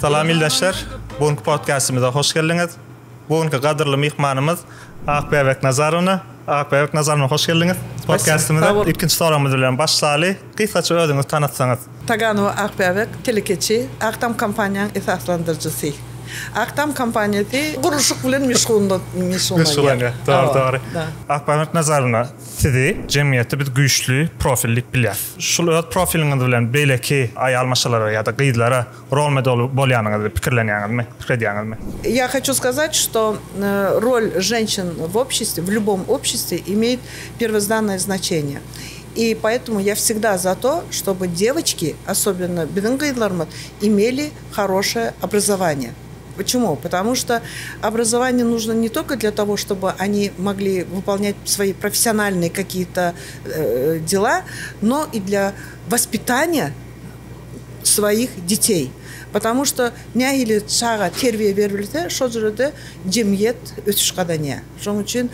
Salam ildaşlar. Bugünkü podcastimize hoş geldiniz. Bugünkü qadırlı mehmanımız Akbebek Nazarovna. Akbebek Nazarovna hoş geldiniz. Podcastimize ikinci sorumuz bilen başlayalım. Kısaca özünüzü tanıtsanız. Taganova Akbebek, telekeçi, Aktam kampanyanın esaslandırıcısı. Aktam kampanyası kuruşuk bilen meşgullanıyor. Doğru. Akbebek Nazarovna, sizi cemiyette bir güçlü profillik bilir. Şul öz profiliniz bilen belki ayalmaşalara ya da qıydlara rol model bolyanыңызды pikirlenýäňizmi, pikirdiýäňizmi? Я хочу сказать, что роль женщин в обществе, в любом обществе, имеет первозданное значение. И поэтому я всегда за то, чтобы девочки, особенно беднгайдлармат, имели хорошее образование. Почему? Потому что образование нужно не только для того, чтобы они могли выполнять свои профессиональные какие-то дела, но и для воспитания своих детей. Потому что нягили шага тербие берилсе, шо жерде жемиет өсүш кадания. Шоң үчүн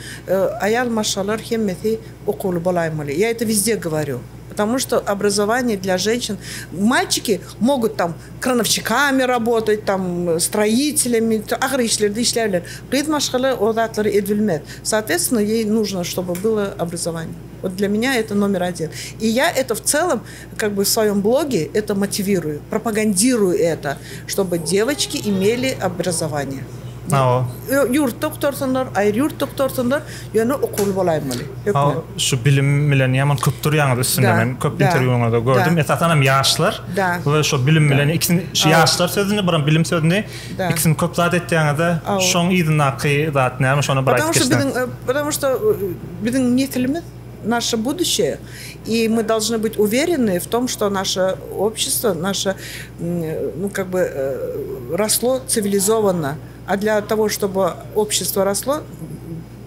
аял машалар хеммети окулу болаймылы. Я это везде говорю. Потому что образование для женщин... Мальчики могут там крановщиками работать, там, строителями, соответственно, ей нужно, чтобы было образование. Вот для меня это номер один. И я это в целом, как бы в своем блоге, это мотивирую, пропагандирую это, чтобы девочки имели образование. Yurt doktorsunlar, ayrı yurt doktorsunlar, yani okul bolaymalı. Şu bilim bilen yaman köptür ýaňyz üstünde men köp interwýuňyzda gördüm. Esasanam ýaşlar we şu bilim bilen ikisini şu ýaşlar sözüni bilen bilim sözüni ikisini köp zat etdiňizde şoň ýygynaky zat näme şonu bir aýtdyk. Потому что bizim neslimiz наше будущее, и мы должны быть уверены в том, что наше общество, наше, ну, как бы, росло цивилизованно. А для того, чтобы общество росло,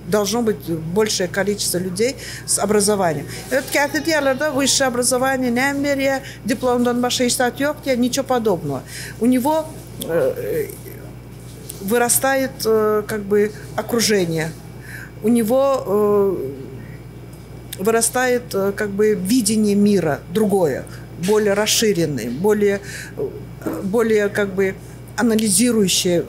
должно быть большее количество людей с образованием. Это катедраларда высшее образование, намерие, дипломдан башка иштат yok, ничего подобного. У него вырастает как бы окружение. У него вырастает как бы видение мира другое, более расширенное, более как бы анализирующее.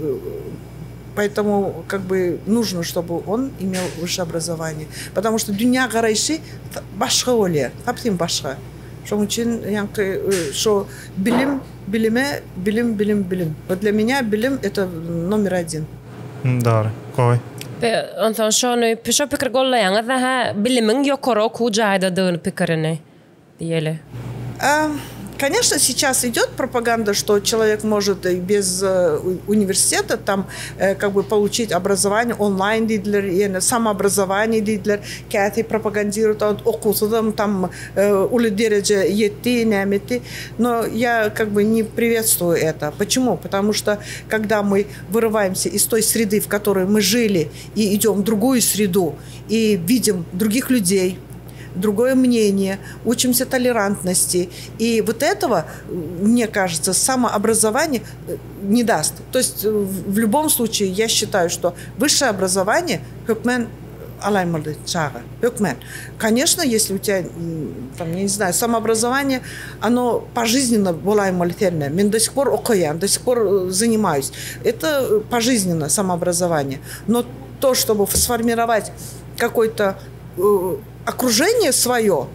Поэтому как бы нужно, чтобы он имел высшее образование. Потому что дүйнө карайшы башка оле, таптым башка. Шоң үчүн шо билим. Вот для меня билим это номер один. Doğru. Koy. Ondan sonra pişo pikir gollaýaňyz daha bilimin ýokary okuw jaýdadygyny pikirini diýeli. Конечно, сейчас идет пропаганда, что человек может без университета там как бы получить образование онлайн, дидлер, самообразование, дидлер, кәти пропагандируют, окусудам там улы дереже етти, нәметти. Но я как бы не приветствую это. Почему? Потому что когда мы вырываемся из той среды, в которой мы жили, и идем в другую среду, и видим других людей, другое мнение, учимся толерантности. И вот этого, мне кажется, самообразование не даст. То есть в любом случае я считаю, что высшее образование конечно, если у тебя, там, я не знаю, самообразование, оно пожизненно болаймалтерное. Я до сих пор окоян, до сих пор занимаюсь. Это пожизненно самообразование. Но то, чтобы сформировать какой-то окружение свое,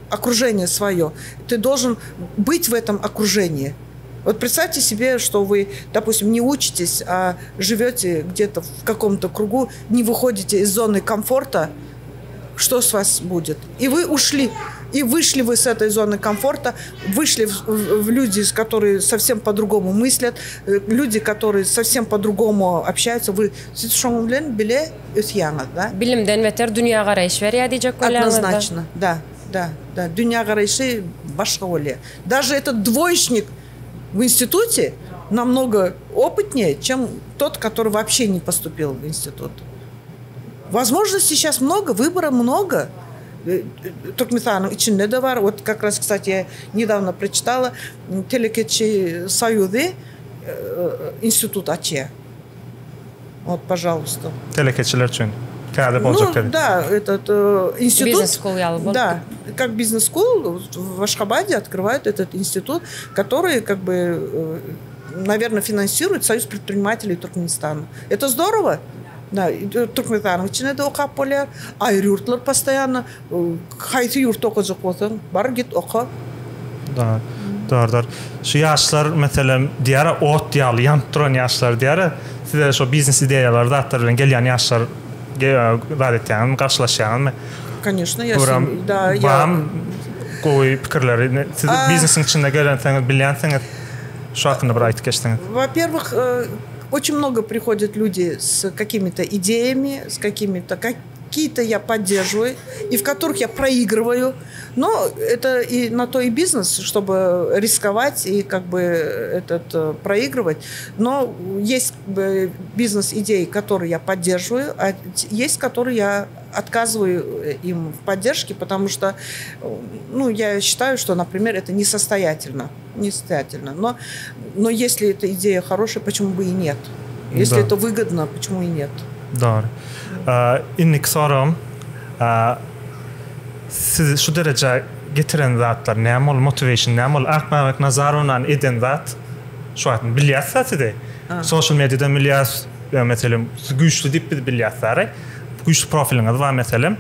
ты должен быть в этом окружении. Вот представьте себе, что вы, допустим, не учитесь, а живете где-то в каком-то кругу, не выходите из зоны комфорта, что с вас будет? И вы ушли, и вышли вы с этой зоны комфорта, вышли в люди, которые совсем по-другому мыслят, люди, которые совсем по-другому общаются. Вы биле өсьяңыз, да? Билимден бетер дүйнө карайыш берýär diýjek bolýar. Однозначно, да. Дүйнө карайышы башка боле. Даже этот двоечник в институте намного опытнее, чем тот, который вообще не поступил в институт. Возможностей сейчас много, выбора много. Туркменстанның içinde de var. Вот как раз, кстати, я недавно прочитала, Телекечи Союзы институт аче. Вот, пожалуйста. Телекечилер için. Да, этот институт. Бизнес-скул, да, как бизнес-скул в Ашхабаде открывают этот институт, который как бы наверное, финансирует Союз предпринимателей Туркменистана. Это здорово. Да, Туркменстанның içinde оқап болар, айыр юртлар постоянно, қайсы юрт оқы жоқ болсаң, бар кет оқы. Да, doğrudur. Şu yaşlar mesela diğer ot diyalı, yantıran yaşlar diğer, size şu biznes ideyalar da atlarından gelen yaşlar radetyanın, karşılaşanın mı? Конечно, я Вам koyu fikirleri, siz biznesin içinde görenseniz, bilenseniz, şu hakkında bir ayet geçtiniz. Во-первых, очень много приходят люди с какими-то идеями, с какие-то я поддерживаю, и в которых я проигрываю. Но это и на то и бизнес, чтобы рисковать и как бы проигрывать. Но есть бизнес-идеи, которые я поддерживаю, а есть, которые я отказываю им в поддержке, потому что, я считаю, что, например, это несостоятельно. Но если эта идея хорошая, почему бы и нет? Если это выгодно, почему и нет? Doğru. İnnik sorum, siz şu derece getiren zatlar, näme motivation, näme akmamak nazarunan eden zat, şu an bilyasat ide. Social medyada milyas, mesela güçlü dip bilyasları, güçlü profiliniz var mesela.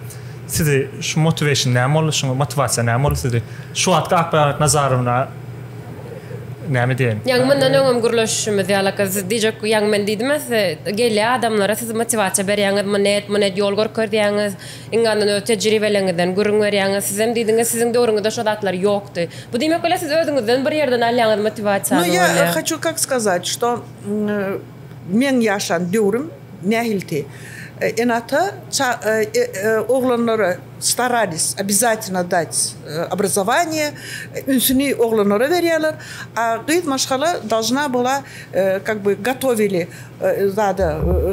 Sizi şu motivation näme, şu motivasiya näme sizi şu an akmamak nazarunan näme diyen? Yang men nöngüm gurlaşmaz yalakaz diyecek yang men didmez gele adamlara siz motivasiya berýäňiz monet yol görýäňiz ingandan tecrübeleriňizden görüňýäňiz sizem diýdiňiz sizin döwrüňizde şu datlar ýokdy. Bu demek bolsa siz özüňizden bir ýerden alýaňyz motivasiýany. Я хочу как сказать, что мен yaşan döwrüm nähilti. Ината огланлары старались обязательно дать образование, үнсүни огланлары берýärler, а гыйт машгала должна была готовили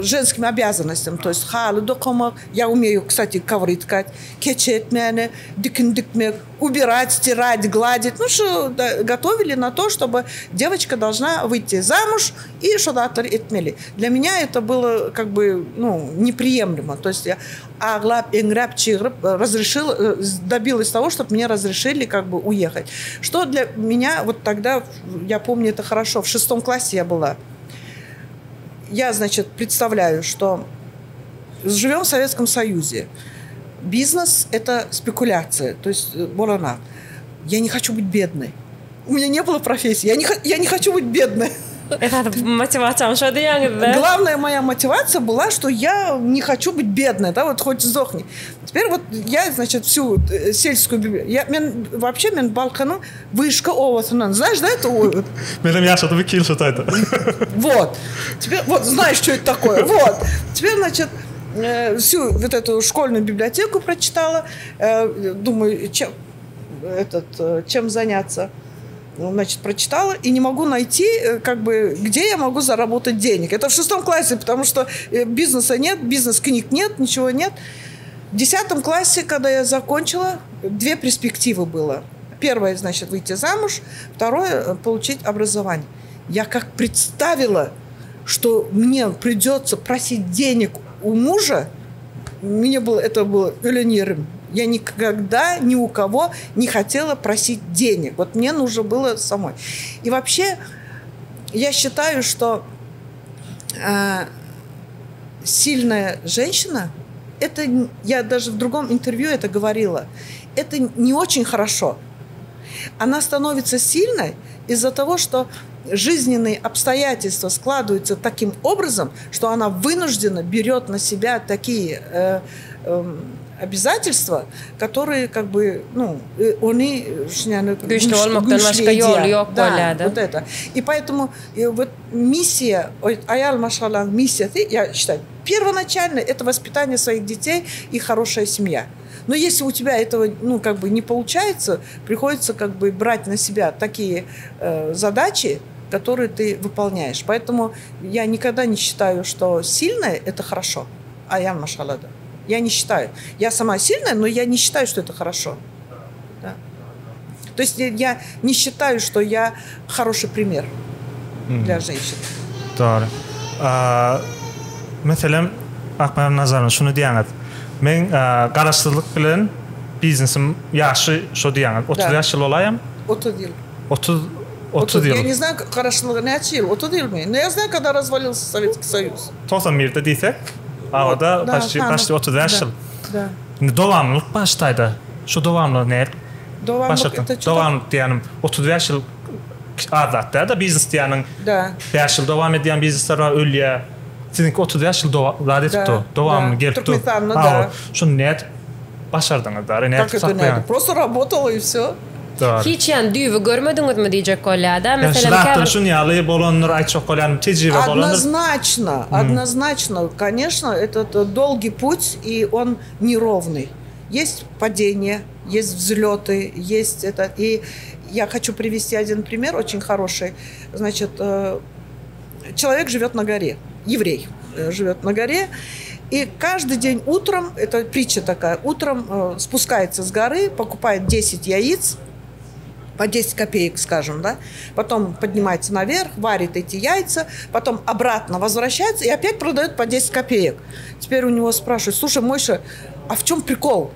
женским обязанностям, то есть халы докумак, я умею, кстати, ковры ткать, keçetmeni, дикмек, убирать, стирать, гладить, готовили на то, чтобы девочка должна выйти замуж и что-то этмели. Для меня это было неприемлемо, то есть я добилась того, чтобы мне разрешили уехать. Что для меня, вот тогда, я помню это хорошо, в 6 классе я была. Я, представляю, что живем в Советском Союзе. Бизнес – это спекуляция, то есть болана. Я не хочу быть бедной. У меня не было профессии, я не хочу быть бедной. Это мотивация, что это да? Главная моя мотивация была, что я не хочу быть бедной, хоть сдохни. Теперь я, всю сельскую библиотеку, вообще, мен Балкану вышка овосунан. Знаешь, да, это? Мен я что-то выкинул, что это. Вот. Теперь, знаешь, что это такое. Вот. Теперь, всю эту школьную библиотеку прочитала. Думаю, чем заняться. Прочитала и не могу найти, где я могу заработать денег. Это в 6 классе, потому что бизнеса нет, бизнес-книг нет, ничего нет. В 10 классе, когда я закончила, 2 перспективы было. Первое, выйти замуж. Второе, получить образование. Я как представила, что мне придется просить денег у мужа, это было пионером. Я никогда ни у кого не хотела просить денег. Мне нужно было самой. И вообще, я считаю, что сильная женщина, я даже в другом интервью это говорила, это не очень хорошо. Она становится сильной из-за того, что жизненные обстоятельства складываются таким образом, что она вынуждена берет на себя такие обязательства, которые они вот это. И поэтому миссия, аял машаллах, миссия, я считаю, первоначально это воспитание своих детей и хорошая семья. Но если у тебя этого не получается, приходится брать на себя такие задачи, которые ты выполняешь. Поэтому я никогда не считаю, что сильная – это хорошо. Аял машаллах. Я не считаю. Я сама сильная, но я не считаю, что это хорошо. Да. То есть я не считаю, что я хороший пример для женщин. Doğru. Mesela akmam nazarına şunu diýäňiz. Men garaşdyrlyk bilen biznesim ýaşy şo diýäňiz. 30 ýaşly olayam. 30 ýyl. 30 30 yıl. Я не знаю, хорошо, не açıl. 30 yıl mı? Но я знаю, когда развалился Советский Союз. 91'de diysek, ağda başlı 35 yıl. Devamlılık baştaydı. Şu devamlı ne? Devamlılık diyelim 35 yıl azatda da biznes diyenin 5 yıl devam ediyen biznesler var ölüye. Sizinki 35 yıl devam edipti. Devamlı gelipti. Şunu ne başardınız da? Просто работала и все. Hiç yani düğü görmediniz mi diyecek kolyada? Mesela şunu yalı bolonlar ay çok kolan tecrübe bolonlar. Однозначно, конечно, это долгий путь, и он неровный. Есть падения, есть взлеты, есть это. И я хочу привести один пример, очень хороший. Значит, человек живет на горе, еврей живет на горе, и каждый день утром, это притча такая, утром спускается с горы, покупает 10 яиц, по 10 копеек, скажем, да, потом поднимается наверх, варит эти яйца, потом обратно возвращается и опять продает по 10 копеек. Теперь у него спрашивают: слушай, Мойша, а в чем прикол?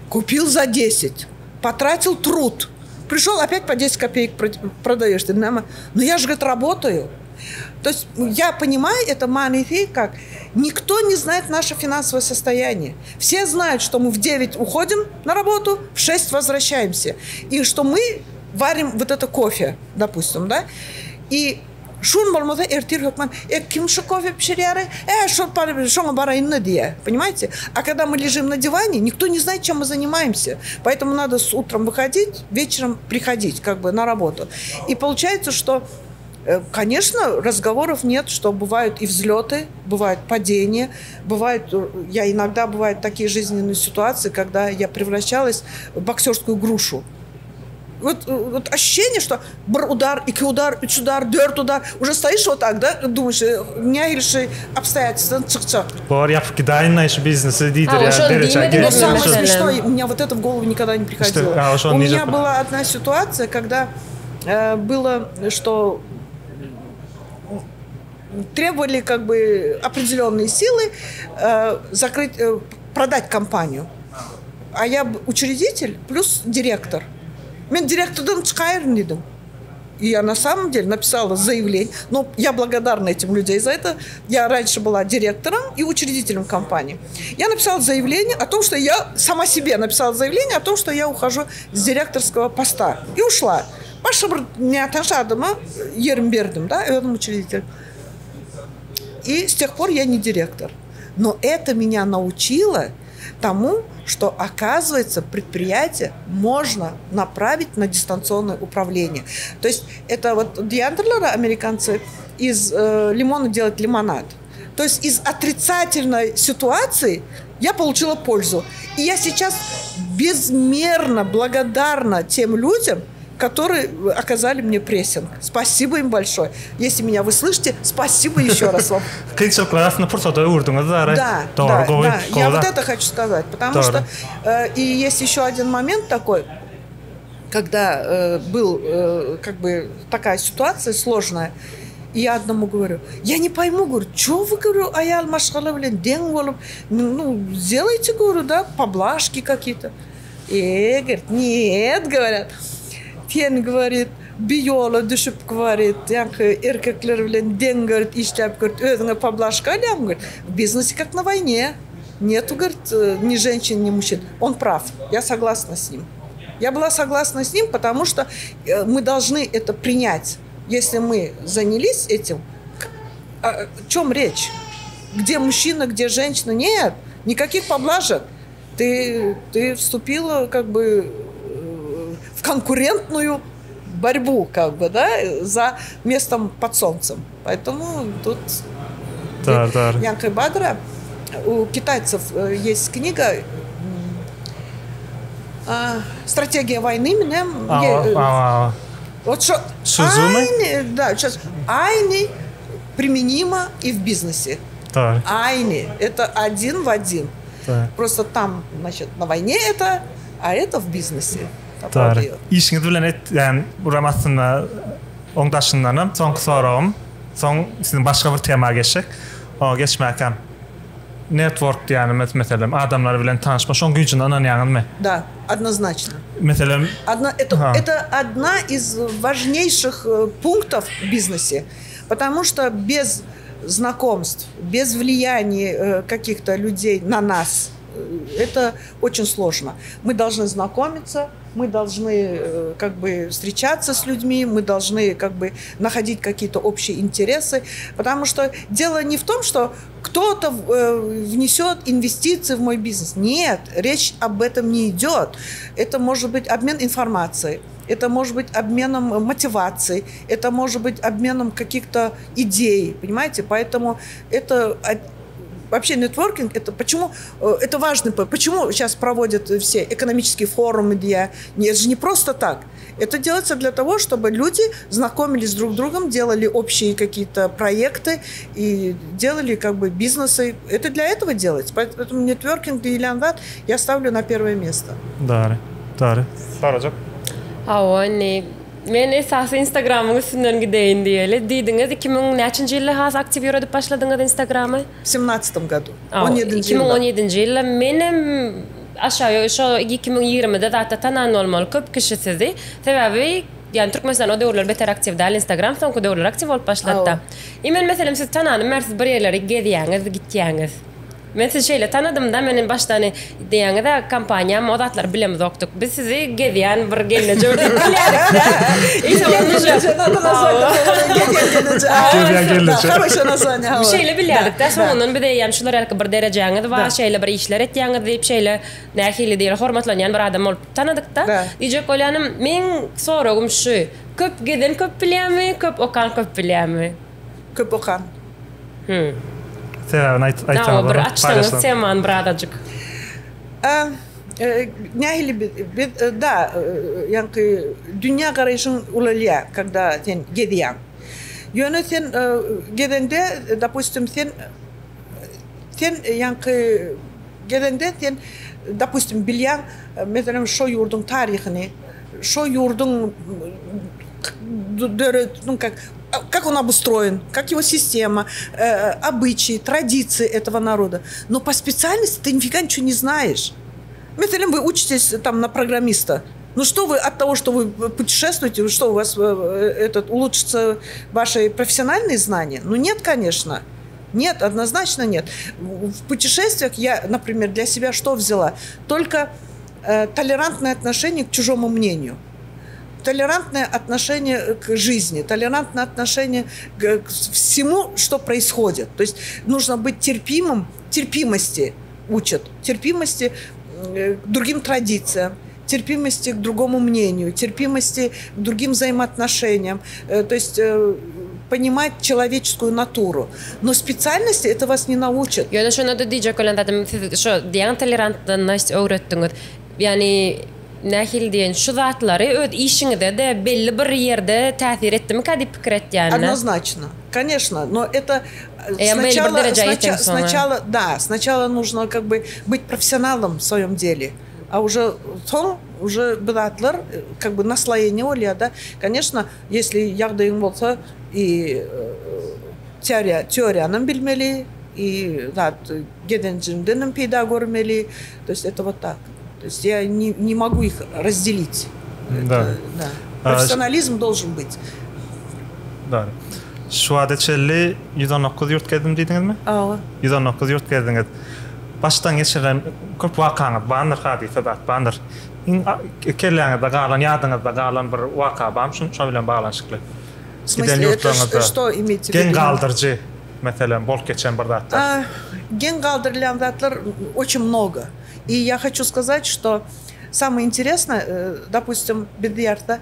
Купил за 10, потратил труд, пришел, опять по 10 копеек продаешь. Но я же, говорит, работаю. То есть я понимаю, это манифи, как никто не знает наше финансовое состояние. Все знают, что мы в 9 уходим на работу, в 6 возвращаемся. И что мы варим вот это кофе, допустим, да? И шун болмаса эртир хөкман кимши кофе пişiriyor шоңа барайын диye, понимаете? А когда мы лежим на диване, никто не знает, чем мы занимаемся. Поэтому надо с утром выходить, вечером приходить как бы на работу. И получается, что конечно, разговоров нет, что бывают и взлеты, бывают падения, иногда бывают такие жизненные ситуации, когда я превращалась в боксерскую грушу. Вот ощущение, что удар, удар, 4 удар, уже стоишь вот так, да, думаешь, нягельши обстоятельства, чик-чак. Но самое смешное, у меня вот это в голову никогда не приходило. У меня была одна ситуация, когда было, что требовали как бы определенные силы продать компанию. А я учредитель плюс директор. Мен директордан чыкайрын дедим. И я на самом деле написала заявление. Но я благодарна этим людям за это. Я раньше была директором и учредителем компании. Я написала заявление о том, что я сама себе написала заявление о том, что я ухожу с директорского поста. И ушла. Паша не отошадыма, ерім бердім, да, я учредитель. И с тех пор я не директор. Но это меня научило тому, что, оказывается, предприятие можно направить на дистанционное управление. То есть это вот диандрелеры, американцы, из лимона делают лимонад. То есть из отрицательной ситуации я получила пользу. И я сейчас безмерно благодарна тем людям, которые оказали мне прессинг. Спасибо им большое. Если меня вы слышите, спасибо еще раз вам. Да. Я вот это хочу сказать. Потому что и есть еще один момент такой, когда был как бы такая ситуация сложная, и я одному говорю, я не пойму, говорю, что вы, говорю, аял машкала, блин, день волом, ну, сделайте, говорю, да, поблажки какие-то. И говорит, нет, говорят. Fen говорит, биола düşüp говорит, yani erkekler bilen den говорит, işlep говорит, özüne поблажка алям, говорит, в бизнесе как на войне. Нету, говорит, ни женщин, ни мужчин. Он прав. Я согласна с ним. Я была согласна с ним, потому что мы должны это принять. Если мы занялись этим, о чем речь? Где мужчина, где женщина? Нет, никаких поблажек. Ты вступила как бы в конкурентную борьбу, как бы, да, за местом под солнцем. Поэтому тут Янка Бадра, у китайцев есть книга «Стратегия войны». Вот что айни, да, сейчас айни применимо и в бизнесе. Айни – это один в один. Просто там, значит, на войне это, а это в бизнесе. İşiniz bilen yani buramasında oňdaşynlarym soňky soram. Soň sizin başga bir tema geçek. O geçmäkem. network yani mesela adamlar bilen tanışma şon gücün anan ýaňymy? Да, однозначно. Mesela это одна из важнейших пунктов в бизнесе, потому что без знакомств, без влияния каких-то людей на нас, это очень сложно. Мы должны знакомиться, мы должны как бы встречаться с людьми, мы должны как бы находить какие-то общие интересы, потому что дело не в том, что кто-то внесет инвестиции в мой бизнес. Нет, речь об этом не идет. Это может быть обмен информацией, это может быть обменом мотивации, это может быть обменом каких-то идей, понимаете? Поэтому это вообще нетворкинг, это почему это важно, почему сейчас проводят все экономические форумы, это же не просто так. Это делается для того, чтобы люди знакомились друг с другом, делали общие какие-то проекты и делали как бы бизнесы. Это для этого делается. Поэтому нетворкинг для Ильянват я ставлю на первое место. Да. Soracak. Men esas Instagram'ın üstünden gideyim diye. Dediniz 2000 yılda has aktif yürüdüp başladınız Instagram'ı? В 2017 году. 2017 yılda. Benim aşağı şu 2020'de zaten tanan olmalı köp kişi sizi. Sebebi yani Türkmenistan o dövrler beter aktif değil Instagram son dövrler aktif olup başladı. İmen mesela siz tananın mersiz bir yerlere gidiyorsunuz. Men siz şeyle tanıdım da benim baştan diýäňiz da kampanya modatlar bilemiz oktuk. Biz sizi gediyen bir gelne gördük biledik de. Bir şeyle biledik de sonundan bir de ýa şular ýa bir derejeňiz var, şeyle bir işler etýäňiz diýip şeyle nähili diýer hormatlanýan bir adam bolup tanıdyk da. Diýjek bolýanym men soragym şu. Köp geden köp bilýärmi, köp okan köp bilýärmi? Köp okan. Bir açtığınız teman bradacık. Да, dünya karayışın ulalya, когда sen gidiyorsun. Yani sen gidende, допустим, sen gidende sen, допустим, bilyan, mesela şu yurdun tarihini, şu yurdun как он обустроен, как его система, обычаи, традиции этого народа. Но по специальности ты нифига ничего не знаешь. Например, вы учитесь там на программиста. Ну что вы от того, что вы путешествуете, что у вас улучшатся ваши профессиональные знания? Ну нет, конечно. Нет, однозначно нет. В путешествиях я, например, для себя что взяла? Только толерантное отношение к чужому мнению. Толерантное отношение к жизни, толерантное отношение к всему, что происходит. То есть нужно быть терпимым, терпимости учат, терпимости к другим традициям, терпимости к другому мнению, терпимости к другим взаимоотношениям. То есть понимать человеческую натуру. Но специальности это вас не научат. Я даже надо диджек оландадым, что диан толерантность öğrettiniz. Yani nähil diýen şu zatlary öz işiňizde de belli bir ýerde täsir etdimi ka diýip pikir etýärni? Однозначно. Конечно, но это сначала нужно как бы быть профессионалом в своем деле, а уже быдатлар как бы наслоение олия, да. Конечно, если ягдайың болса и теорияны билмели, и геденжинден пейда көрмели, то есть это вот так. То есть я не могу их разделить. Да. Профессионализм должен быть. Да. Şu adetçeli 119 yurt gezdim diýdiňizmi? 119 yurt gezdiňiz. Başdan geçiren köp wakaňyz bardyr hadise bardyr. Kelläňizde galan ýadyňyzda galan bir waka barmy şo bilen baglanşykly. В смысле, это что имеете в виду? Ген galdyrjy, mesela bol geçen bir zatlar. Ген galdyrlayan zatlar очень много. И я хочу сказать, что самое интересное, допустим, бедерта,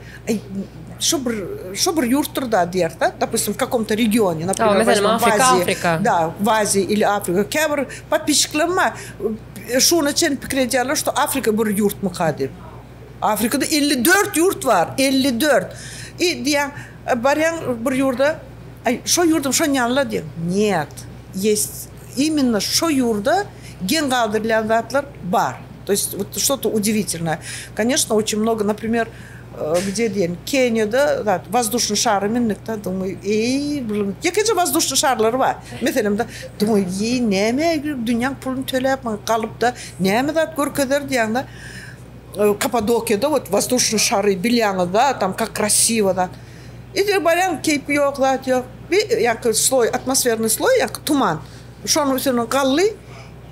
шобр юртурда дерта, допустим, в каком-то регионе, например, в Азии, Африка. Да, в Азии или Африка. Кебр подписчиклама şunu için fikir ediyorlar, что Afrika bir yurt mu kadir? Afrika'da 54 yurt var, 54. И diyen baryan bir yurda, şu yurdum şu nyanla diyor. Нет, есть именно şu yurda ген galdırlayan zatlar бар. То есть вот что-то удивительное. Конечно, очень много, например, где день, Кенияда, да, воздушный шар минутта, думаю, блин, яке же воздушный шарлар бар, mesela да, думаю, неме дünyanın pulunu төлеп, kalıp da неме да көркөдөр дияңда, Каппадокияда вот воздушные шары биляңы, да, там как красиво, да, и барян кейп yok, да, yok, bir слой, атмосферный слой, туман, шону все равно галлы,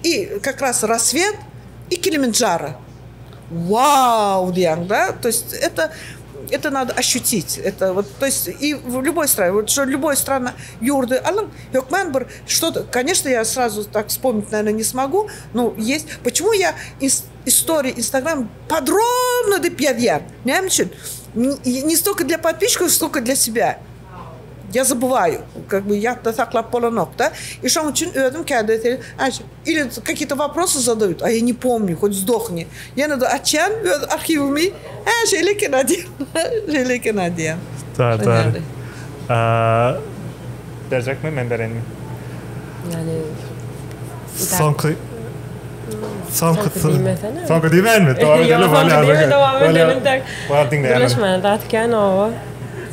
и как раз рассвет и Килиманджаро. Вау, да, то есть это надо ощутить, это вот, то есть и в любой стране, вот что любой страна юрды, что-то, конечно, я сразу так вспомнить, наверное, не смогу, но есть. Почему я истории Инстаграм подробно допьядьям, не столько для подписчиков, сколько для себя. Я забываю, как бы я таклап полонок, да, и что очень или какие-то вопросы задают, а я не помню, хоть сдохни. Я надо отчан архивами, желеки надеем. Да. Verecek mi ben vereyim mi? Yani Sonku değil mi? Devam edelim.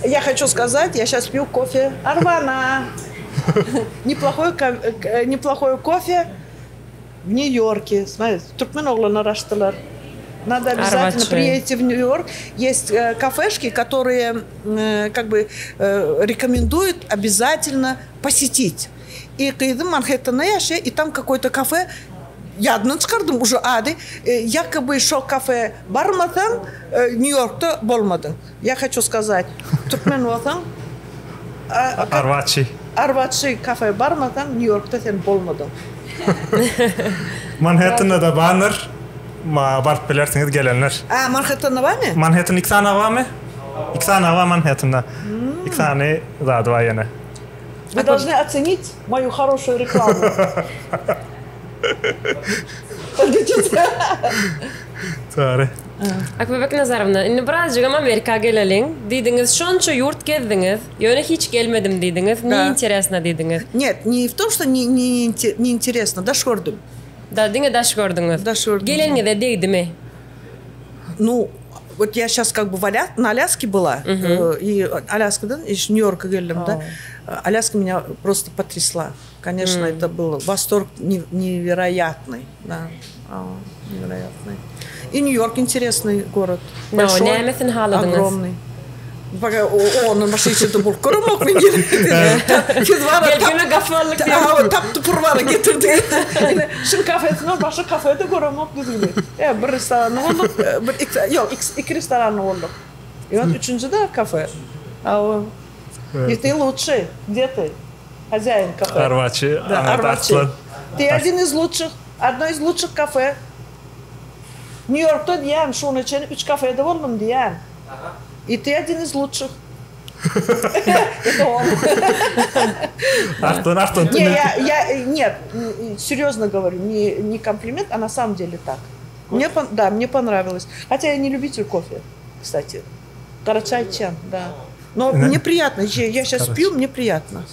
Я хочу сказать, я сейчас пью кофе Арвана. Неплохой кофе в Нью-Йорке. Смотрите, Туркменоглы нараштылар. Надо обязательно приедете в Нью-Йорк. Есть кафешки, которые как бы рекомендуют обязательно посетить. И кайдым Манхэттена яше, и там какое-то кафе. Ядынан çıkardım уже ады. Якобы шо кафе бармадан, Нью-Йоркта болмадың. Я хочу сказать, Туркмен болсаң, Арвачи кафе бармадан, Нью-Йоркта сен болмадың. Manhattan'da da banır. Barıp bilersiniz gelenler. Manhattan'da var mı? Manhattan 2 tane var mı? 2 tane var Manhattan'da. 2 tane daha var yine. Вы должны оценить мою хорошую рекламу. Doğru. Akbabek Nazarovna, indi birazcık Amerika gelelim. Dediniz, şonça yurt gezdiniz, yöne hiç gelmedim dediniz. Ne interesna dediniz? Нет, не в том, что не интересно, даш gördüm. Dine daş gördünüz. Daş gördüm. Geleni de değdi mi? Ну, вот я сейчас как бы на Аляске была, и Аляска, да, из Нью-Йорка geldim, да. Аляска меня просто потрясла. Конечно, это был восторг невероятный, да, невероятный. И Нью-Йорк интересный город, большой, огромный. Пока он машинче de bul kurumak mı gibi. Gelgene gafallık diye. Taptı purvara getirdi. Şimdi kafesine başka kafede kurumak dedi. Ya bir restoran olduk, yok iki restoran olduk. И вот üçüncü de kafe. И ты лучший, где ты? Хозяин кафе. Арвачи. Да, Арвачи. Ты один из лучших, одно из лучших кафе. Нью-Йорк'ta diyen, şu an için 3 kafede oldum diyen. И ты один из лучших. Это он. Артон. Нет, серьезно говорю, не комплимент, а на самом деле так. Мне понравилось. Хотя я не любитель кофе, кстати. Карачай-чан, да. Но мне приятно, я сейчас пью, мне приятно.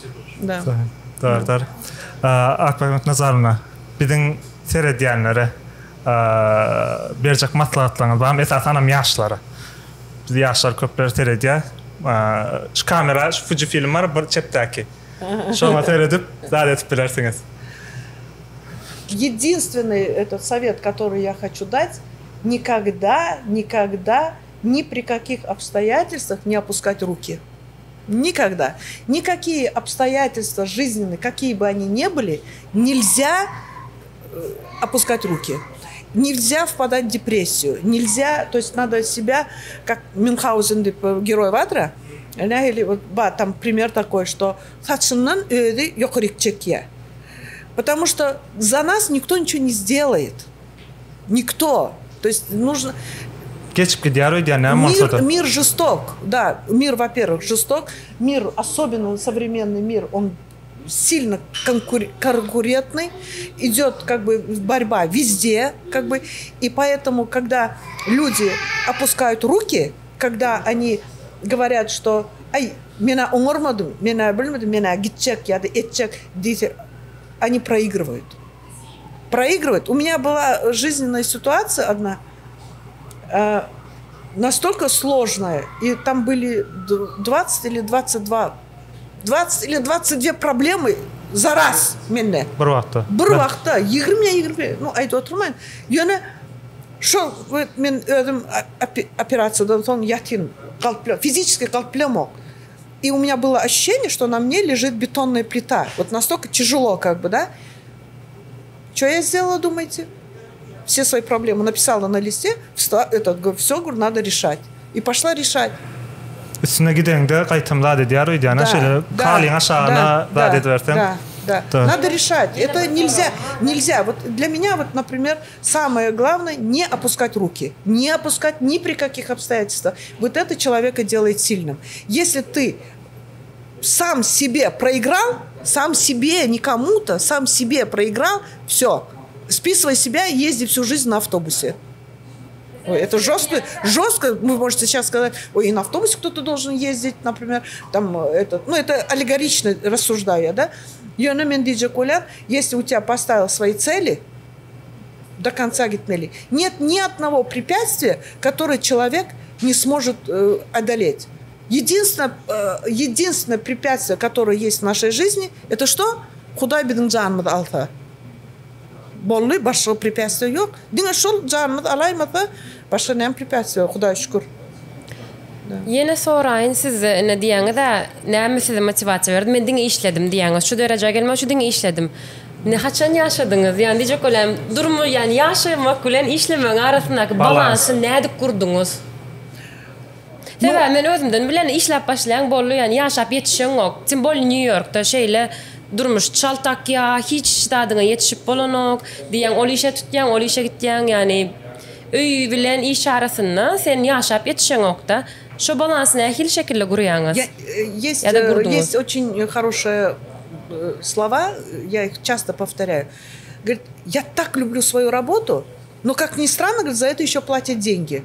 Да. Doğru. Akbabek Nazarovna, bizim seyrediyenlere verecek maslahatlarınız var mı? Esas anam yaşları. Biz yaşlar köpleri seyrediyor. Şu kamera, şu Fuji film var, bu çepteki. Şuna seyredip, daha etip bilersiniz. Единственный этот совет, который я хочу дать, никогда ни при каких обстоятельствах не опускать руки. Никогда. Никакие обстоятельства жизненные, какие бы они ни были, нельзя опускать руки. Нельзя впадать в депрессию. Нельзя, то есть надо себя, как Мюнхгаузен, герой Вадра, или вот, там пример такой, что потому что за нас никто ничего не сделает. Никто. То есть нужно... Мир жесток, да. Мир, во-первых, жесток. Мир, особенно современный мир, он сильно конкурентный. Идет как бы борьба везде, как бы. И поэтому, когда люди опускают руки, когда они говорят, что «Ай, меня умормадым, меня блюмадым, меня гитчек, я этчек», они проигрывают. Проигрывают. У меня была жизненная ситуация одна. настолько сложная. И там были 20 или 22 проблемы за раз менде. Bir wagtda. Bir wagtda 20. Ну, айтып отурмайм. Yana şu men özüm операциядан соң ятин физически калплемок. И у меня было ощущение, что на мне лежит бетонная плита. Вот настолько тяжело, как бы, да? Что я сделала, думаете? Все свои проблемы написала на листе, все, говорю, надо решать. И пошла решать. Üstüne gidende kaytımladı diğer uydana şöyle kalın aşağına da ediversen. Да. Надо решать. Это нельзя. Вот для меня, вот, например, самое главное не опускать руки. Не опускать ни при каких обстоятельствах. Вот это человека делает сильным. Если ты сам себе проиграл, сам себе, не кому-то, сам себе проиграл, все. Списывай себя и езди всю жизнь на автобусе. Ой, это жестко. Вы можете сейчас сказать, ой, и на автобусе кто-то должен ездить, например, там, это аллегорично рассуждая, да? Если у тебя поставил свои цели, до конца гитмели, нет ни одного препятствия, которое человек не сможет одолеть. Единственное препятствие, которое есть в нашей жизни, это что? Худай бидин жанмад алта. Боллы, башка препятствия yok. Динга шол жанмад алаймата, башка нем препятствия, Худай шүкүр. Yine sorayın size ne diyene de ne size motivasyon verdi. Ben dine işledim diyene. Şu derece gelme şu dine işledim. Ne haçan yaşadınız? Yani diyecek olan durumu yani yaşamak ile işlemenin arasındaki balansı nerede kurdunuz? Tabii ben özümden bilen işlep başlayan bollu yani yaşap yetişen yok. Tim bol New York'ta şeyle durmuş çaltak ya hiç tadına yetişip bolonok diyen ol işe tutyan ol işe gityan yani öy bilen iş arasında sen yaşap yetişen yok da şu balansını ehil şekilde kuruyanız. Есть очень хорошие слова, я их часто повторяю. Говорит, я так люблю свою работу, но, как ни странно, говорит, за это еще платят деньги.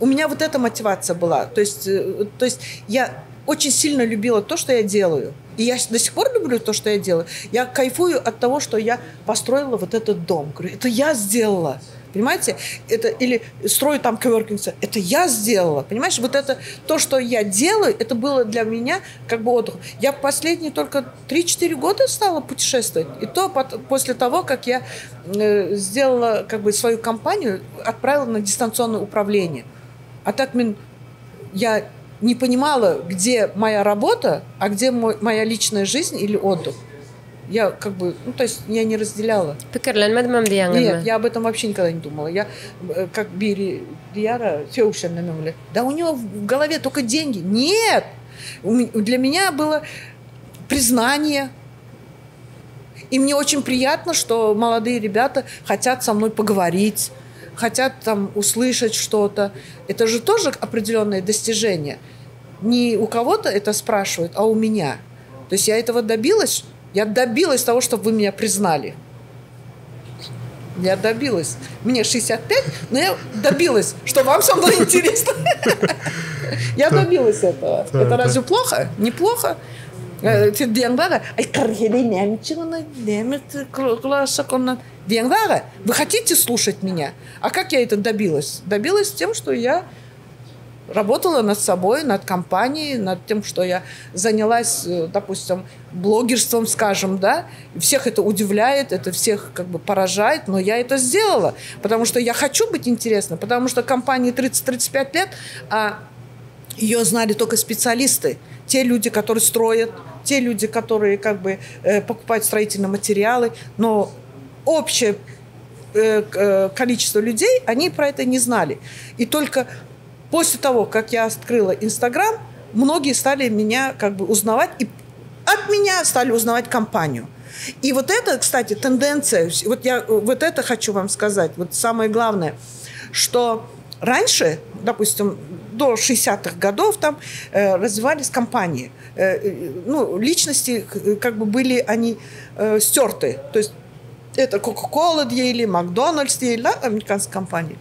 У меня вот эта мотивация была. То есть я очень сильно любила то, что я делаю. И я до сих пор люблю то, что я делаю. Я кайфую от того, что я построила вот этот дом. Говорю, это я сделала. Понимаете? Это, или строю там коворкинг-центр. Это я сделала. Понимаешь? Вот это то, что я делаю, это было для меня как бы отдых. Я последние только 3-4 года стала путешествовать. И то после того, как я сделала как бы свою компанию, отправила на дистанционное управление. А так я не понимала, где моя работа, а где моя личная жизнь или отдых. Я как бы, то есть я не разделяла. Нет, я об этом вообще никогда не думала. Я как Бири Дияра, да у него в голове только деньги. Нет! Для меня было признание. И мне очень приятно, что молодые ребята хотят со мной поговорить, хотят там услышать что-то. Это же тоже определенное достижение. Не у кого-то это спрашивают, а у меня. То есть я этого добилась. Я добилась того, чтобы вы меня признали. Я добилась. Мне 65, но я добилась, что вам со мной интересно. Я добилась этого. Это разве плохо? Неплохо. Вы хотите слушать меня? А как я это добилась? Добилась тем, что я работала над собой, над компанией, над тем, что я занялась, допустим, блогерством, скажем, да. Всех это удивляет, это всех как бы поражает, но я это сделала, потому что я хочу быть интересной, потому что компании 30-35 лет, а ее знали только специалисты, те люди, которые строят, те люди, которые как бы покупают строительные материалы, но общее количество людей, они про это не знали. И только после того, как я открыла Инстаграм, многие стали меня как бы узнавать, и от меня стали узнавать компанию. И вот это, кстати, тенденция, вот я вот это хочу вам сказать, вот самое главное, что раньше, допустим, до 60-х годов там развивались компании. Личности как бы были они стерты. То есть это Coca-Cola или Макдональдс, да, американские компании.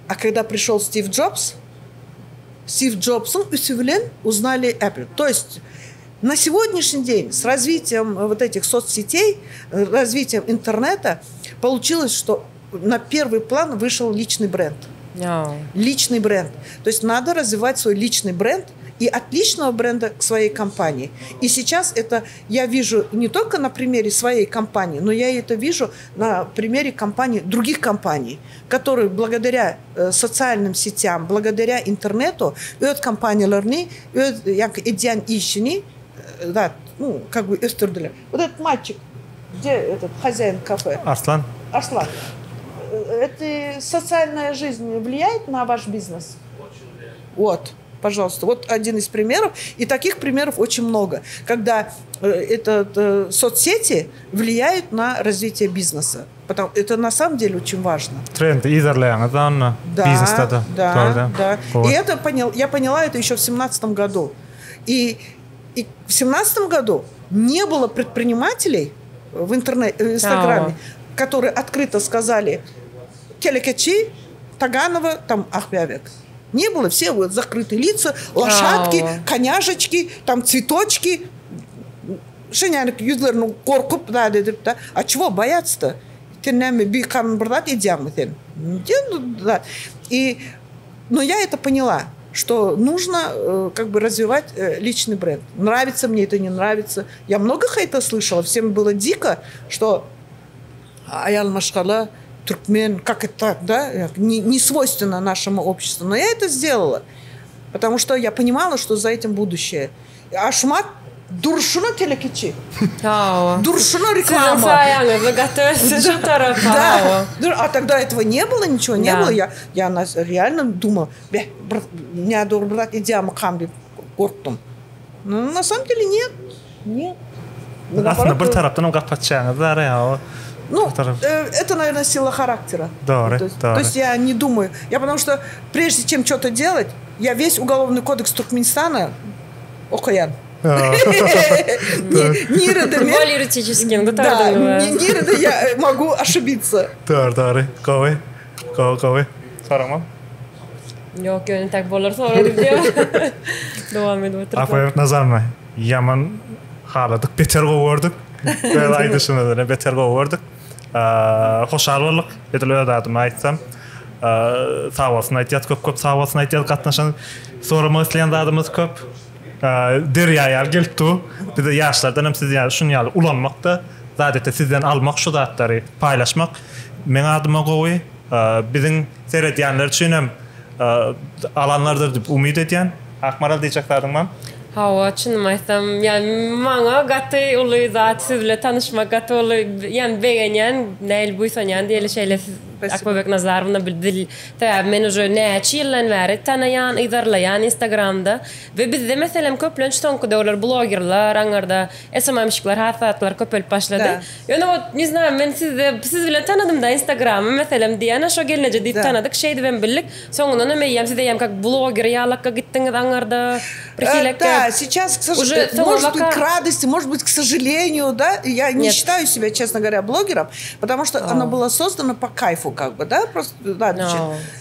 А когда пришел Стив Джобс узнали Apple. То есть на сегодняшний день с развитием вот этих соцсетей, развитием интернета, получилось, что на первый план вышел личный бренд. Личный бренд. То есть надо развивать свой личный бренд и от личного бренда к своей компании. И сейчас это я вижу не только на примере своей компании, но я это вижу на примере компаний, других компаний, которые благодаря социальным сетям, благодаря интернету, өт компанияларны, як идеян ищени, да, ну, как бы өстірділер. Вот этот мальчик, где этот хозяин кафе? Арслан. Арслан. Это социальная жизнь влияет на ваш бизнес? Вот. Пожалуйста, вот один из примеров, и таких примеров очень много, когда соцсети влияют на развитие бизнеса. Это на самом деле очень важно. Тренд изерлян, это бизнес-то. Да. И это я поняла это еще в 2017 году. И в 2017 году не было предпринимателей в Инстаграме, которые открыто сказали «Телекачи, Таганова, там Ахбявек». Не было, все вот закрытые лица, лошадки, коняшечки, там цветочки. Шеняник юзлер, ну, коркуп, да. А чего бояться-то? Теннами бикан брат и дямытен. Но я это поняла, что нужно как бы развивать личный бренд. Нравится мне это, не нравится. Я много хейта слышала, всем было дико, что аял машхала, туркмен, как это так, да, не свойственно нашему обществу. Но я это сделала, потому что я понимала, что за этим будущее. Ашмат дуршуна телекичи, дуршуна реклама. Да. А тогда этого не было, ничего не было. Я реально думала, меня брат идеама камби корктум. Но на самом деле нет. Aslında bir taraftan o kapatacağınız da ya. Ну, это, наверное, сила характера. Да. То есть я не думаю. Потому что прежде чем что-то делать, я весь уголовный кодекс Туркменистана окаян. Более юридическим, да, я могу ошибиться. Doğru. Koy. Soramam. Yok, yönü tak bolar soradı diyor. Devam ediyor. Aferin nazarma. Yaman haladık, beter kovurduk. Böyle aydışına da beter kovurduk. Hoşal olduk. Edil öyle adıma aytsam. Sağolsun aytiyat köp sağolsun aytiyat katnaşan. Sorama isteyen adımız köp. Derya'ya geldi. Bir de yaşlardan hem siz yani şunu yani ulanmakta. Zaten sizden almak şu zatları paylaşmak. Men adıma koy. Bizim seyrediyenler için hem alanlardır deyip umid ediyen. Akmaral diyeceklerdim ben. Hava çınmaysam yani bana gatı oluyor zaten sizle tanışmak gatı oluyor yani beğenen neyle buysan yani diğer şeyler akbabek nazarımda bildi tabi men уже neçi yıldan beri tanıyan izarlayan Instagram'da ve bizde mesela köplenç tonku döwler bloggerlar angarda esamamışlar hasatlar köpel başladı yani o ne znam ben siz bilen tanıdım da Instagram'ı mesela diyana şu gelene jadid tanıdık şeydi ben billik sonunda ne meyem size yem как blogger yalakka gittiniz angarda Да, сейчас, может быть, к радости, может быть, к сожалению, да, я не считаю себя, честно говоря, блогером, потому что оно было создано по кайфу, как бы, да, просто, да,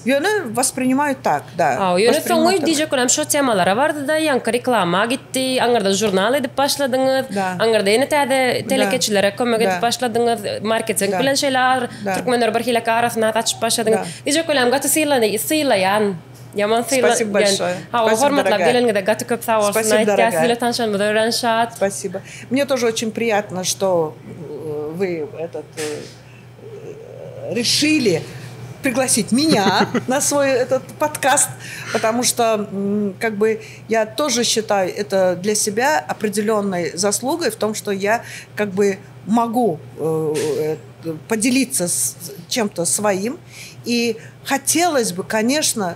и она воспринимают так, да. Yani sonra diyecek olan şu temalara vardı da yankı reklama gitti, angarda jurnal edip başladınız, angarda yeni telekeçilere kömek edip başladınız, marketing bilen şeyler, Türkmenler barhilaka arasına açıp başladınız. Diyecek olan gatı sıylayan, Спасибо большое. Спасибо, дорогая. Спасибо. Мне тоже очень приятно, что вы решили пригласить меня на свой этот подкаст, потому что как бы я тоже считаю это для себя определенной заслугой в том, что я как бы могу поделиться с чем-то своим. И хотелось бы, конечно,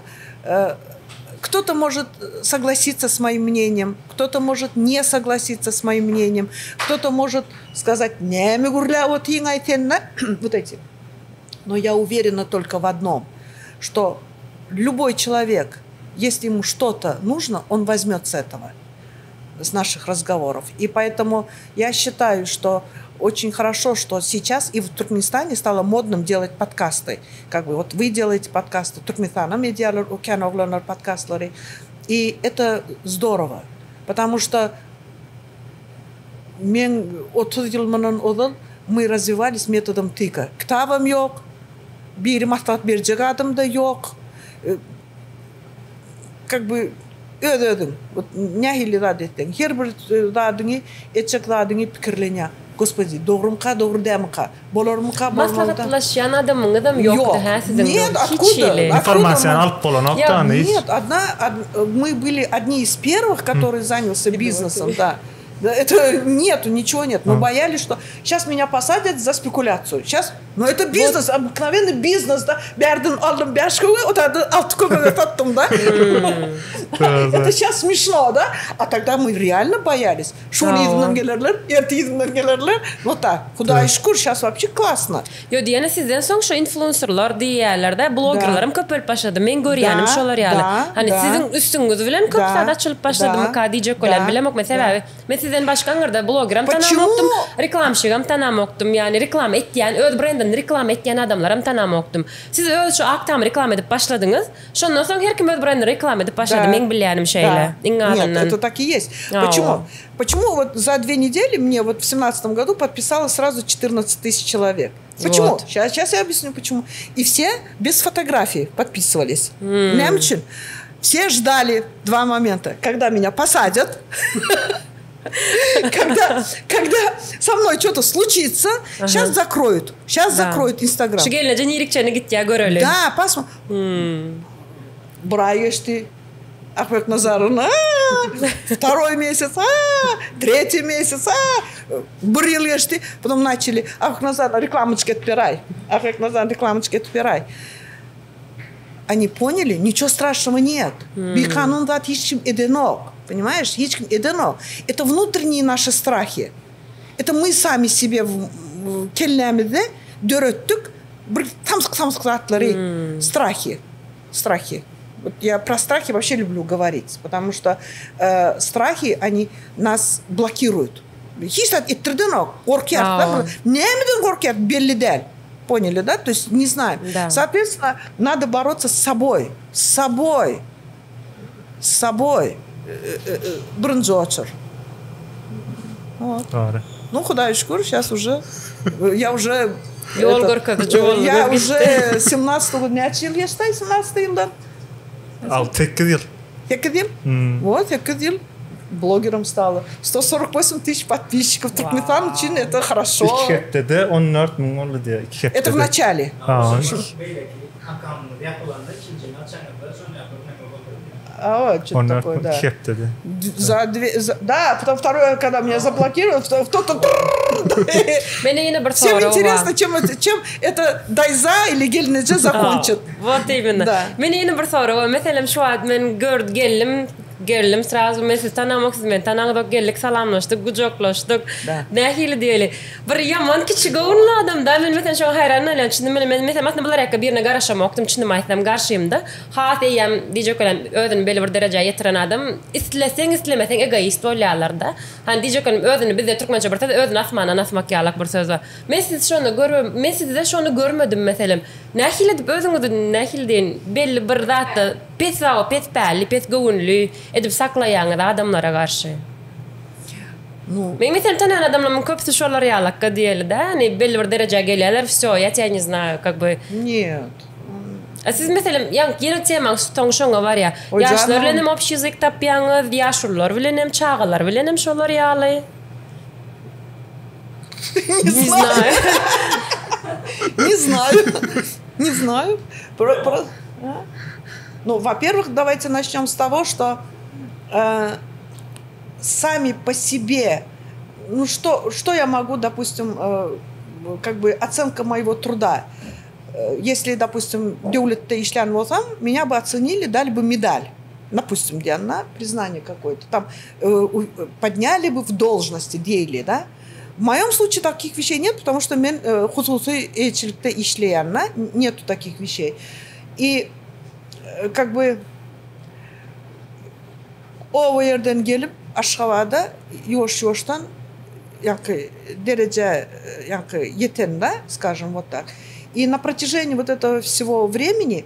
кто-то может согласиться с моим мнением, кто-то может не согласиться с моим мнением, кто-то может сказать «не, мигурля, вот вот эти». Но я уверена только в одном, что любой человек, если ему что-то нужно, он возьмет с этого, с наших разговоров. И поэтому я считаю, что очень хорошо, что сейчас и в Туркменистане стало модным делать подкасты. Как бы вот вы делаете подкасты, Туркменистан медиалар, океановланар подкастлары. И это здорово, потому что мы развивались методом тыка. Ктавам yok, bir mahtat bir adam da yok. как бы ödödün. Nähili rad ettin. Her bir radyny, etçek radyny pikirleňä. Господи, doğrumka, doğru dämika. Bolarmyka, bolmaly. Maslahatlaşan adamyň da ýokdy ha sizin. Нет, откуда? Информацияны алып болонокта. Нет, мы были одни из первых, которые занялся бизнесом, да. Это нету, ничего нет. Мы боялись, что сейчас меня посадят за спекуляцию. Сейчас, но это бизнес, обыкновенный бизнес, да. Бәрден алдым бәшкөгө, отады алты таттым, да. Это сейчас смешно, да. А тогда мы реально боялись. Шуны изимден келерлер, эрти изимден келерлер. Вот так. Кудайга шүкүр, сейчас вообще классно. Yo diyene sizden soň şu influencerlar diýerler-de, bloggerlarym köp bolup başlady. Men görýänim şolar ýaly. Hani sizin üstüňiz bilen köp sada açylyp başladymy ka diýjek bolan bilemok sebäbi. Men sizden başgaňyrda bloggeram tanamokdum, reklamçygam tanamokdum. Yani reklam etýän, öz brendini reklam etýän adamlaram tanamokdum. Siz öz şu aktam reklam edip başladyňyz. Şondan soň her kim öz brendini reklam edip başlady. Men bilýänim şeýle. Нет, это так и есть. Почему? Почему вот за 2 недели мне вот в 2017 году подписало сразу 14 тысяч человек? Почему? Вот. Сейчас я объясню, почему. И все без фотографий подписывались. Немчин. Все ждали 2 момента. Когда меня посадят, когда со мной что-то случится, сейчас закроют. Сейчас закроют Инстаграм. Шигелнеже нирикчени гитtiä göreli. Да, посмотри. Браешь ты. Ахмед Назаровна, 2-й месяц, 3-й месяц, брил ты. Потом начали, Ахмед Назаровна, рекламочки отпирай. Ахмед Назаровна, рекламочки отпирай. Они поняли, ничего страшного нет. Биканун ват ичким эденок. Понимаешь, ичким эденок. Это внутренние наши страхи. Это мы сами себе келнемизде дөрөттүк, бир тамсык атлары, страхи. Вот я про страхи вообще люблю говорить, потому что страхи, они нас блокируют. Хистат иттирденок, коркят, немеден коркят, белли дель. Поняли, да? То есть не знаю. Да. Соответственно, надо бороться с собой. Брынджочер. Вот. Ну, Худайга шүкүр, сейчас уже... Я уже... Я уже 17-го нече ел яштай, 17 жылдан. Ал 8 yıl. 8 yıl? Вот, 8 yıl блогером стала. 148 тысяч подписчиков. Туркменистан için это хорошо. 2 heptede 14 bin oldu diye. Это в начале. Что-то такое, да. Да, потом второе, когда меня заблокировали, кто-то... Всем интересно, чем это Дайза или Гельнеже закончит. Вот именно. Men yine bir soru var. Mesela şu an ben geldim sırası mesela tanımaksız tanıdık geldik salamlaştık kucaklaştık dahil değil bir yaman küçük oğlanlı adam da ben mesela şu hayran olan şimdi ben mesela bunlar birine karşımaktım şimdi mahtem karşıyımda hatiyem diyecek olan ödün belli bir dereceye yetiren adam istemesen egoist oluyorlar da hani diyecek olan ödünü bizde Türkmençe bir ödün asmak yalak bir söz var ben siz şunu görmedim mesela nahil edip ödünü nahil deyin belli bir zaten pes var pes belli pes gönüllü edip saklayan adamlara karşı. Men mesela tanıyan adamların köpüsü şolar yalakka diyelim de hani belli bir dereceye geliyorlar все, я тебя не знаю, как бы. Нет. А siz mesela yeni tema tonşonga var ya, yaşlar bilenem общий язык tapyanız, yaşlılar bilenem çağlar bilenem şolar yalı. Не знаю. Ну, во-первых, давайте начнем с того, что сами по себе, ну что я могу, допустим, как бы оценка моего труда. Если, допустим, Дёулетте ишлән болсам, меня бы оценили, дали бы медаль. Допустим, где она, признание какое-то. Там подняли бы в должности, дейли, да? В моем случае таких вещей нет, потому что мен хусусый элчиликте ишлән, нету таких вещей. И как бы o yerden gelip Aşgabat'da yoş-yoştan derece yeten, да, скажем вот так. И на протяжении вот этого всего времени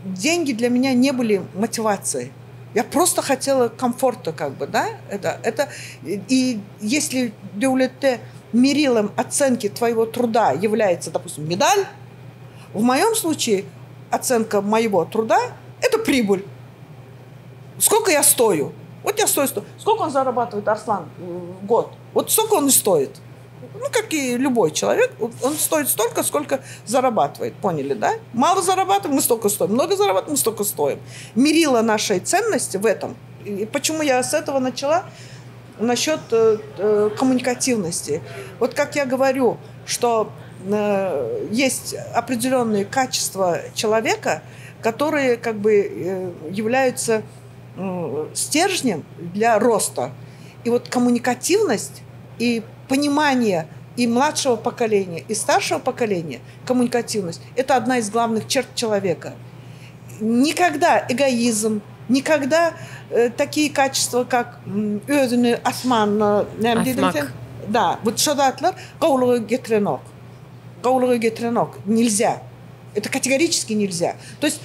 деньги для меня не были мотивацией. Я просто хотела комфорта, как бы, да. И если мерилом оценки твоего труда является, допустим, медаль, В моем случае оценка моего труда – это прибыль. Сколько я стою? Вот я стою. Сколько он зарабатывает, Арслан, в год? Вот столько он и стоит. Ну, как и любой человек, он стоит столько, сколько зарабатывает. Поняли, да? Мало зарабатываем, мы столько стоим. Много зарабатываем, мы столько стоим. Мерило нашей ценности в этом. И почему я с этого начала? Насчет коммуникативности. Вот как я говорю, что есть определенные качества человека, которые как бы являются стержнем для роста. И вот коммуникативность и понимание и младшего поколения, и старшего поколения, коммуникативность – это одна из главных черт человека. Никогда эгоизм, никогда такие качества, как özünü asmanla, да, вот шадатлар, каулыгы гетеренок, нельзя. Это категорически нельзя. То есть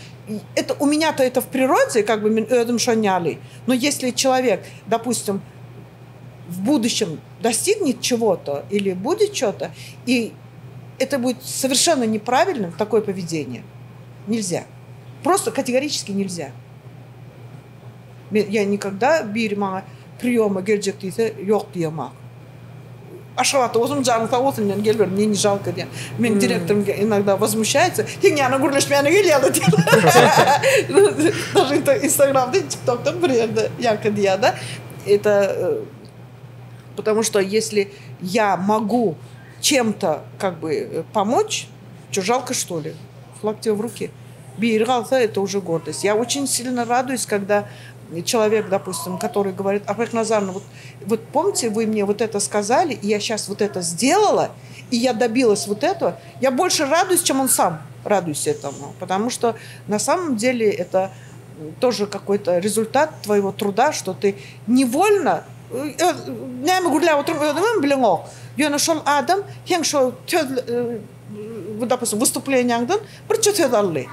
это, у меня-то это в природе, как бы özüm шоняли, но если человек, допустим, в будущем достигнет чего-то или будет что-то, и это будет совершенно неправильным, такое поведение. Нельзя. Просто категорически нельзя. Я никогда бирма приема герджектисе yok diyemem. Ашалата, озым жаным сауылсын, мен келбер, мне не жалко, ден. Мен директорым иногда возмущается, тен яна гурлеш мені келеді, ден. Даже инстаграмда, тиктокта бір ерді яка дия, да. Это потому что если я могу чем-то как бы помочь, что жалко, что ли? Флаг тебе в руки. Биргалса, это уже гордость. Я очень сильно радуюсь, когда человек, допустим, который говорит: Апек Назаровна, вот помните, вы мне вот это сказали, и я сейчас вот это сделала, и я добилась вот этого. Я больше радуюсь, чем он сам радуюсь этому. Потому что на самом деле это тоже какой-то результат твоего труда, что ты невольно допустим, выступлениеңден бір чөтед алды.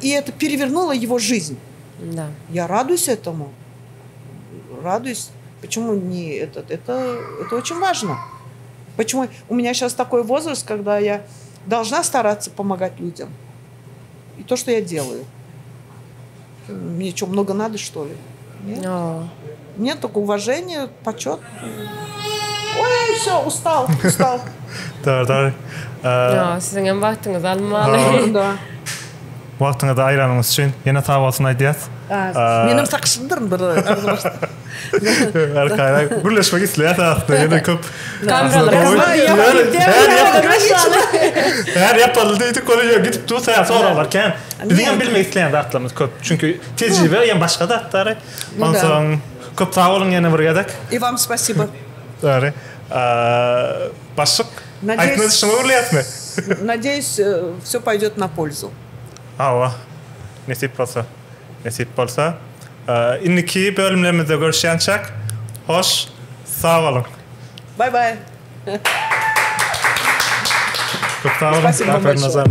И это перевернуло его жизнь. Да. Я радуюсь этому. Радуюсь. Почему не этот? Это очень важно. Почему у меня сейчас такой возраст, когда я должна стараться помогать людям. И то, что я делаю. Мне что, много надо, что ли? Нет? Нет, только уважение, почет. Ой, все, устал. Да. Sizin vaktiniz almalı. Да. Vaktinizi ayıranınız için yine sağ olsun Aydiyat. Benim sakışındırım bir arkadaşlar. Arkadaşlar, birleşmek isteyen aslında yine köp. Eğer yapıldıydı konuya gidip dursa sorarlarken bizim bilmek isteyen de atlarımız köp. Çünkü tecrübe yani başka da atları. Ondan sonra köp sağ olun yine buraya da. И вам спасибо. Doğru. Başlık. Надеюсь, все пойдет на пользу. Ава. Nasip olsa. İnniki bölümlerimizde görüşeceğiz. Hoş, sağ olun. Bye. Çok sağ olun. Спасибо большое.